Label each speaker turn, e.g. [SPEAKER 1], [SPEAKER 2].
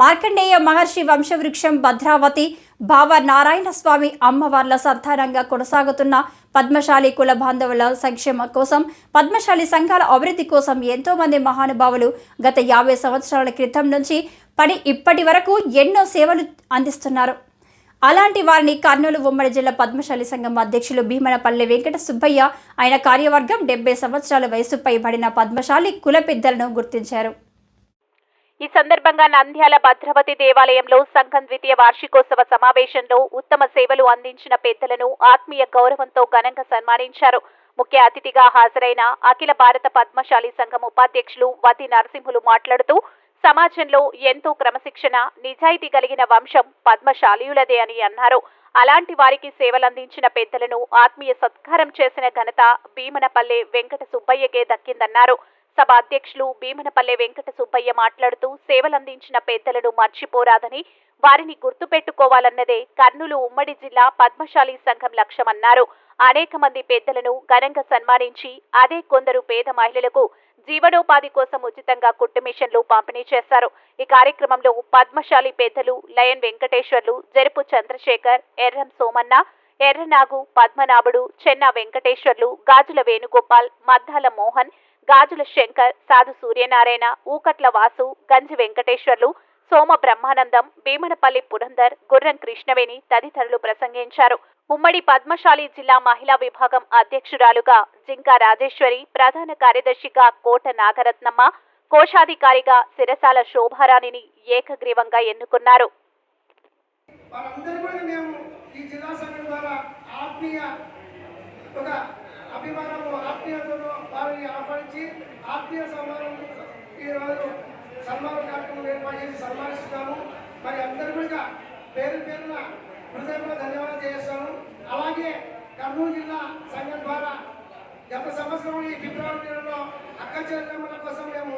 [SPEAKER 1] మార్కండేయ మహర్షి వంశవృక్షం భద్రావతి భావ నారాయణ స్వామి అమ్మవార్ల సంతానంగా కొనసాగుతున్న పద్మశాలి కుల బాంధవుల సంక్షేమ కోసం, పద్మశాలి సంఘాల అభివృద్ధి కోసం ఎంతో మంది మహానుభావులు గత 50 సంవత్సరాల క్రితం నుంచి ఇప్పటి వరకు ఎన్నో సేవలు అందిస్తున్నారు. అలాంటి వారిని కర్నూలు ఉమ్మడి జిల్లా పద్మశాలి సంఘం అధ్యక్షులు భీమనపల్లి వెంకట సుబ్బయ్య, ఆయన కార్యవర్గం 70 సంవత్సరాల వయసు పైబడిన పద్మశాలి కుల పెద్దలను గుర్తించారు.
[SPEAKER 2] ఈ సందర్భంగా నంద్యాల భద్రావతి దేవాలయంలో సంఘం ద్వితీయ వార్షికోత్సవ సమావేశంలో ఉత్తమ సేవలు అందించిన పెద్దలను ఆత్మీయ గౌరవంతో ఘనంగా సన్మానించారు. ముఖ్య అతిథిగా హాజరైన అఖిల భారత పద్మశాలి సంఘం ఉపాధ్యక్షులు వది నరసింహులు మాట్లాడుతూ, సమాజంలో ఎంతో క్రమశిక్షణ, నిజాయితీ కలిగిన వంశం పద్మశాలీయులదే అని అన్నారు. అలాంటి వారికి సేవలందించిన పెద్దలను ఆత్మీయ సత్కారం చేసిన ఘనత భీమనపల్లె వెంకట సుబ్బయ్యకే దక్కిందన్నారు. సభ అధ్యక్షులు భీమనపల్లె వెంకట సుబ్బయ్య మాట్లాడుతూ, సేవలందించిన పెద్దలను మర్చిపోరాదని, వారిని గుర్తుపెట్టుకోవాలన్నదే కర్నూలు ఉమ్మడి జిల్లా పద్మశాలి సంఘం లక్ష్యమన్నారు. అనేక మంది పెద్దలను ఘనంగా సన్మానించి, అదే కొందరు పేద మహిళలకు జీవనోపాధి కోసం ఉచితంగా కుట్టు మిషన్లు పంపిణీ చేశారు. ఈ కార్యక్రమంలో పద్మశాలి పెద్దలు లయన్ వెంకటేశ్వర్లు, జరుపు చంద్రశేఖర్, ఎర్రం సోమన్న, ఎర్రనాగు, పద్మనాభుడు, చెన్న వెంకటేశ్వర్లు, గాజుల వేణుగోపాల్, మద్దాల మోహన్, గాజుల శంకర్, సాధు సూర్యనారాయణ, ఊకట్ల వాసు, గంజి వెంకటేశ్వర్లు, సోమ బ్రహ్మానందం, భీమనపల్లి పురందర్, గుర్రం కృష్ణవేణి తదితరులు ప్రసంగించారు. ఉమ్మడి పద్మశాలి జిల్లా మహిళా విభాగం అధ్యక్షురాలుగా జింకా రాజేశ్వరి, ప్రధాన కార్యదర్శిగా కోట నాగరత్నమ్మ, కోశాధికారిగా సిరసాల శోభారాణిని ఏకగ్రీవంగా ఎన్నుకున్నారు.
[SPEAKER 3] వారిని ఆహ్వానించి ఆత్మీయ సన్మాన కార్యక్రమం ఏర్పాటు చేసి సన్మానిస్తున్నాము. మరి అందరూ కూడా పేరు పేరున హృదయంలో ధన్యవాదాలు చేస్తాను. అలాగే కర్నూలు జిల్లా సంఘం ద్వారా గత సంవత్సరం ఈ ఫిబ్రవరి నెలలో అక్క చెల్లెమ్మల కోసం మేము